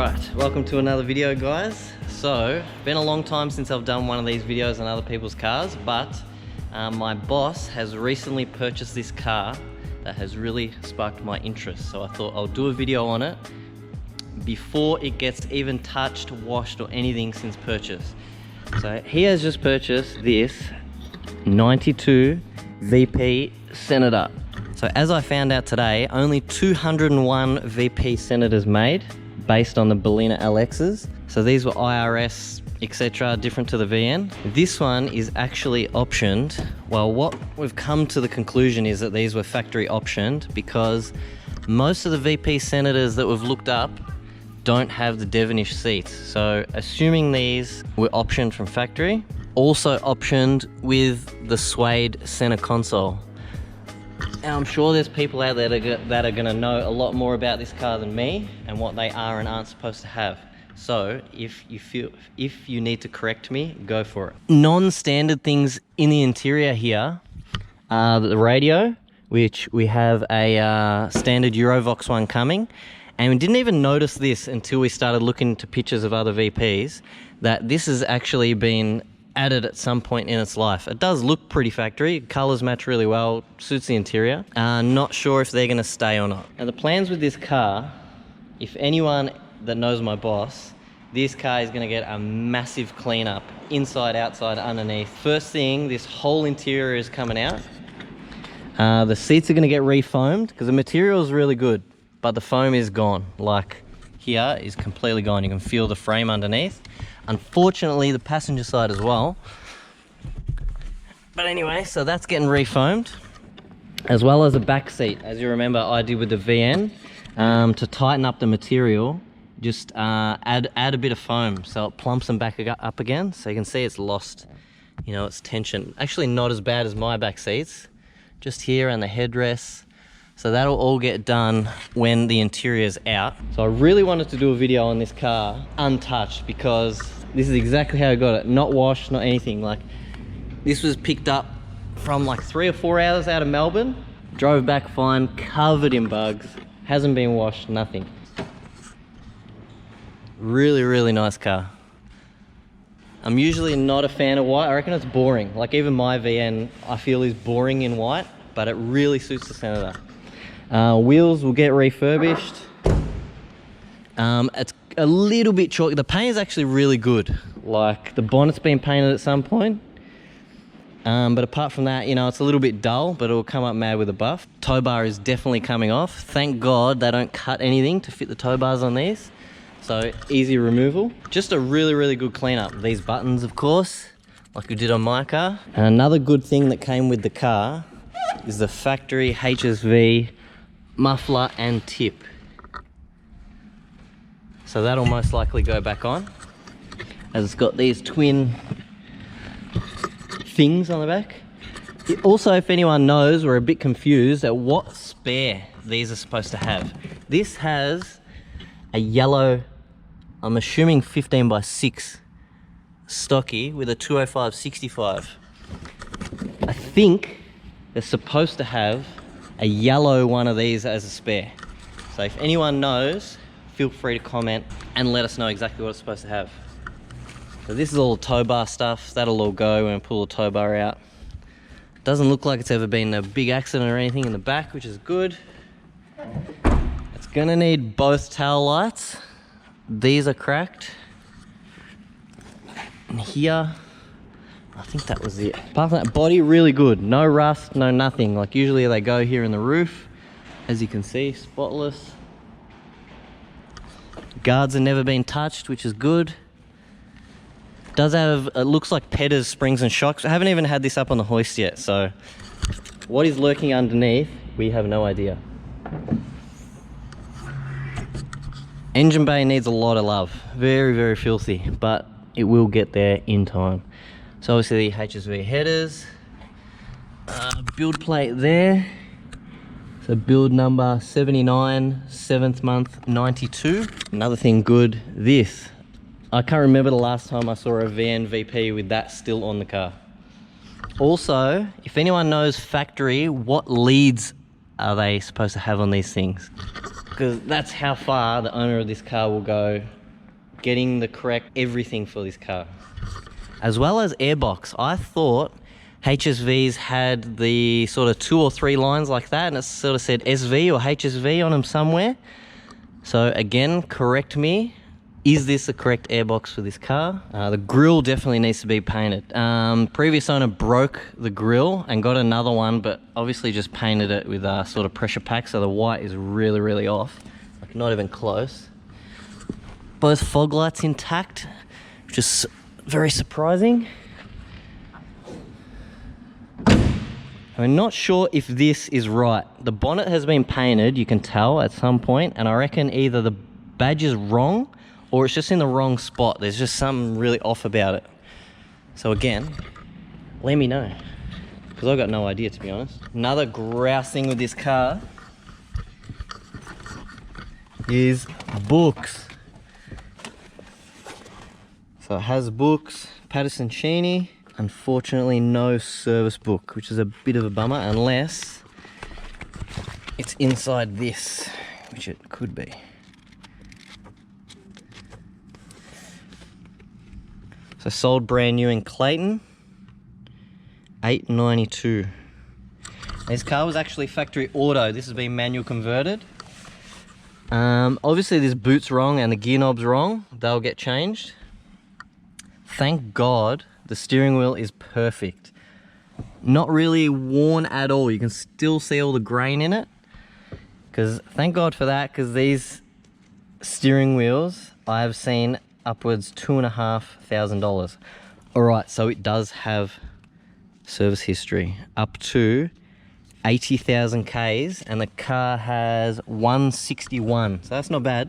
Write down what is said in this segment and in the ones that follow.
Alright, welcome to another video, guys. So, been a long time since I've done one of these videos on other people's cars, but my boss has recently purchased this car that has really sparked my interest. So I thought I'll do a video on it before it gets even touched, washed, or anything since purchase. So he has just purchased this 92 VP Senator. So as I found out today, only 201 VP Senators made based on the Berliner LXs. So these were IRS, etc., different to the VN. This one is actually optioned. Well, what we've come to the conclusion is that these were factory optioned because most of the VP Senators that we've looked up don't have the Devonish seats. So assuming these were optioned from factory, also optioned with the suede center console. And I'm sure there's people out there that are gonna know a lot more about this car than me and what they are and aren't supposed to have. So if you need to correct me, go for it. Non-standard things in the interior here are the radio, which we have a standard Eurovox one coming. And we didn't even notice this until we started looking into pictures of other VPs, that this has actually been added at some point in its life. It does look pretty factory, colors match really well, suits the interior. Not sure if they're gonna stay or not. Now the plans with this car, if anyone that knows my boss, this car is gonna get a massive cleanup, inside, outside, underneath. First thing, this whole interior is coming out. The seats are gonna get refoamed because the material is really good, but the foam is gone. Like here is completely gone. You can feel the frame underneath. Unfortunately, the passenger side as well. But anyway, so that's getting refoamed, as well as the back seat. As you remember, I did with the VN, to tighten up the material, just add a bit of foam so it plumps them back up again. So you can see it's lost, you know, its tension. Actually not as bad as my back seats, just here and the headrests. So that'll all get done when the interior is out. So I really wanted to do a video on this car untouched because this is exactly how I got it. Not washed, not anything. Like, this was picked up from like 3 or 4 hours out of Melbourne. Drove back fine, covered in bugs. Hasn't been washed, nothing. Really, really nice car. I'm usually not a fan of white. I reckon it's boring. Like even my VN, I feel is boring in white, but it really suits the Senator. Wheels will get refurbished. It's a little bit chalky. The paint is actually really good. Like the bonnet's been painted at some point. But apart from that, you know, it's a little bit dull, but it'll come up mad with a buff. Tow bar is definitely coming off. Thank God they don't cut anything to fit the tow bars on these. So easy removal. Just a really, really good cleanup. These buttons, of course, like we did on my car. And another good thing that came with the car is the factory HSV muffler and tip. So that'll most likely go back on, as it's got these twin things on the back. Also, if anyone knows, we're a bit confused at what spare these are supposed to have. This has a yellow, I'm assuming 15x6 stocky with a 205/65. I think they're supposed to have a yellow one of these as a spare. So if anyone knows, feel free to comment and let us know exactly what it's supposed to have. So this is all tow bar stuff. That'll all go when we pull the tow bar out. Doesn't look like it's ever been a big accident or anything in the back, which is good. It's gonna need both tail lights. These are cracked. And here, I think that was it. Apart from that, body really good. No rust, no nothing. Like usually they go here in the roof. As you can see, spotless. Guards have never been touched, which is good. Does have, it looks like Pedders springs and shocks. I haven't even had this up on the hoist yet, so what is lurking underneath, we have no idea. Engine bay needs a lot of love. Very, very filthy, but it will get there in time. So obviously the HSV headers, build plate there. So build number 79, 7th month, 92. Another thing good, this. I can't remember the last time I saw a VN VP with that still on the car. Also, if anyone knows factory, what leads are they supposed to have on these things? Because that's how far the owner of this car will go getting the correct everything for this car. As well as airbox. I thought HSVs had the sort of 2 or 3 lines like that, and it sort of said SV or HSV on them somewhere. So again, correct me. Is this the correct airbox for this car? The grille definitely needs to be painted. Previous owner broke the grille and got another one, but obviously just painted it with a sort of pressure pack, so the white is really, really off. Like not even close. Both fog lights intact, which is very surprising. I'm not sure if this is right. The bonnet has been painted, you can tell at some point, and I reckon either the badge is wrong or it's just in the wrong spot. There's just something really off about it. So again, let me know, because I've got no idea, to be honest. Another grouse thing with this car is books. So it has books, Patterson Cheney. Unfortunately, no service book, which is a bit of a bummer, unless it's inside this, which it could be. So sold brand new in Clayton, $892. This car was actually factory auto. This has been manual converted. Obviously this boot's wrong and the gear knob's wrong. They'll get changed. Thank God the steering wheel is perfect. Not really worn at all. You can still see all the grain in it. Because thank God for that, because these steering wheels I've seen upwards $2,500. Alright, so it does have service history up to 80,000 Ks, and the car has 161, so that's not bad.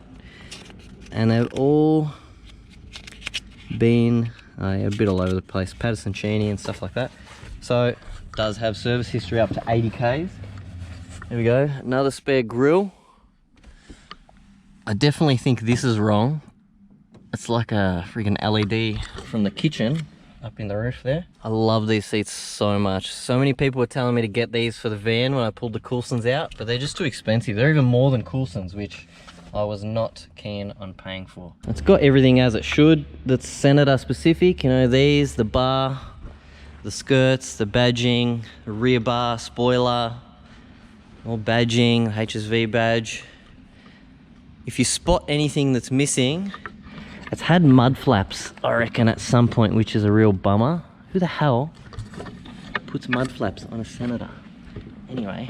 And they've all been a bit all over the place, Patterson Cheney and stuff like that. So it does have service history up to 80 Ks. There we go, another spare grille. I definitely think this is wrong. It's like a freaking LED from the kitchen up in the roof there. I love these seats so much. So many people were telling me to get these for the van when I pulled the Coulsons out, but they're just too expensive. They're even more than Coulsons, which I was not keen on paying for. It's got everything as it should. That's Senator specific, you know, these, the bar, the skirts, the badging, the rear bar, spoiler, all badging, HSV badge. If you spot anything that's missing, it's had mud flaps, I reckon, at some point, which is a real bummer. Who the hell puts mud flaps on a Senator? Anyway,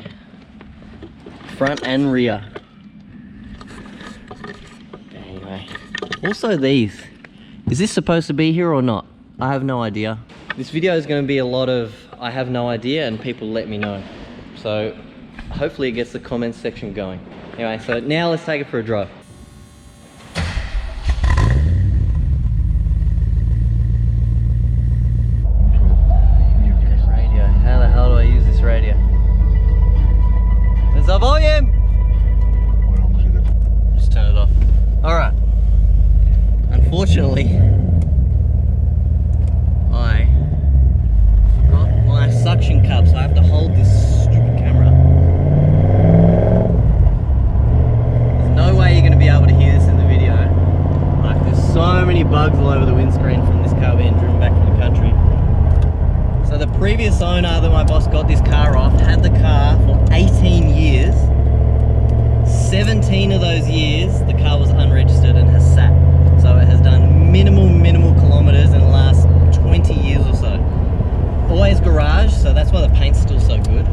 front and rear. Anyway, also these. Is this supposed to be here or not? I have no idea. This video is going to be a lot of I have no idea and people let me know. So hopefully it gets the comments section going. Anyway, so now let's take it for a drive. Radio. There's the volume. Just turn it off. All right. Unfortunately, I got my suction cup, so I have to hold this stupid camera. There's no way you're going to be able to hear this in the video. Like, there's so many bugs all over the windscreen from this car being driven back from the country. So the previous owner that my boss got this car off had the car for 18 years. 17 of those years the car was unregistered and has sat. So it has done minimal kilometers in the last 20 years or so. Always garage, so that's why the paint's still so good.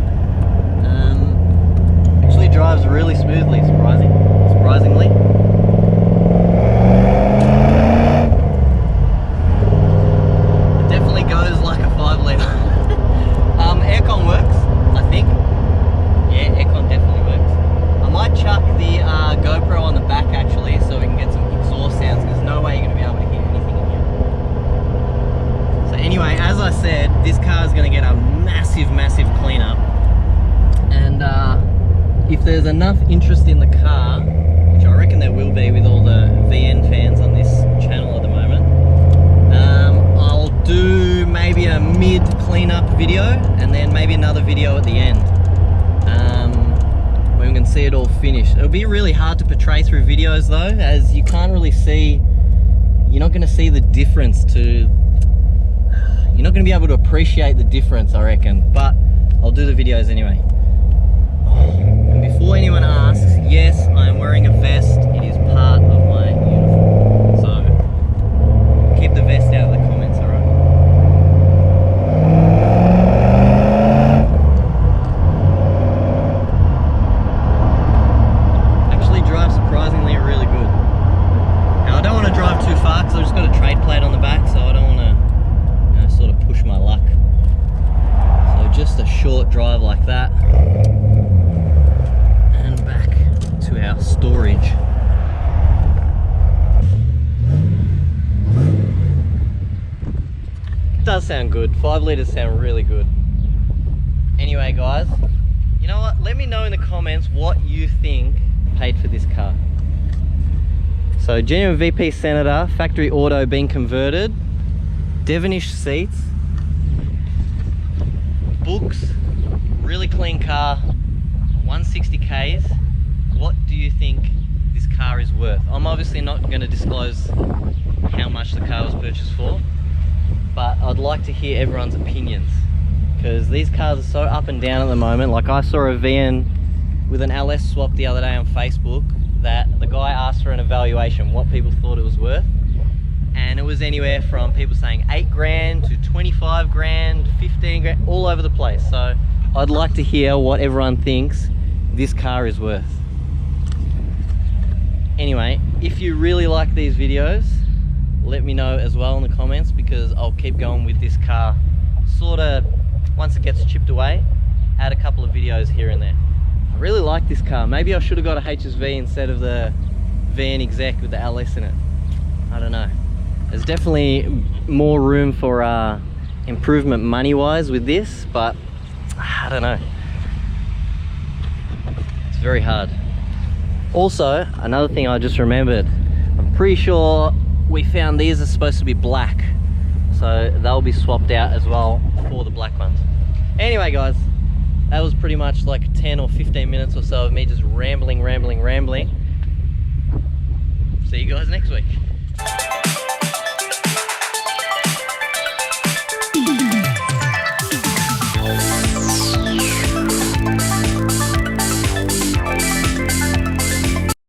Actually drives really smoothly, surprisingly. Goes like a 5 litre. Aircon works, I think. Yeah, aircon definitely works. I might chuck the GoPro on the back actually, so we can get some exhaust sounds, because no way you're going to be able to hear anything in here. So anyway, as I said, this car is going to get a massive cleanup. And if there's enough interest in the car, which I reckon there will be with all the VN fans on this channel at the moment, I'll do maybe a mid cleanup video and then maybe another video at the end when we can see it all finished. It'll be really hard to portray through videos though, as you can't really see not going to see the difference you're not going to be able to appreciate the difference, I reckon, but I'll do the videos anyway. And before anyone asks, yes, I am wearing a vest. It is part of my uniform. So keep the vest out of the comments, alright? Actually drives surprisingly really good. Now I don't want to drive too far because I've just got a trade plate on the back, so I don't want to sort of push my luck. So just a short drive like that. Back to our storage. It does sound good. 5 litres sound really good. Anyway guys, you know what? Let me know in the comments what you think paid for this car. So genuine VP Senator, factory auto being converted, Devonish seats, books, really clean car, 160 Ks. What do you think this car is worth? I'm obviously not going to disclose how much the car was purchased for, but I'd like to hear everyone's opinions, because these cars are so up and down at the moment. Like I saw a VN with an LS swap the other day on Facebook that the guy asked for an evaluation, what people thought it was worth, and it was anywhere from people saying 8 grand to 25 grand, 15 grand, all over the place. So I'd like to hear what everyone thinks this car is worth. Anyway, if you really like these videos, let me know as well in the comments, because I'll keep going with this car. Sort of, once it gets chipped away, add a couple of videos here and there. I really like this car. Maybe I should have got a HSV instead of the VN exec with the LS in it. I don't know. There's definitely more room for improvement money-wise with this, but I don't know. It's very hard. Also, another thing I just remembered, I'm pretty sure we found these are supposed to be black, so they'll be swapped out as well for the black ones. Anyway guys, that was pretty much like 10 or 15 minutes or so of me just rambling. See you guys next week.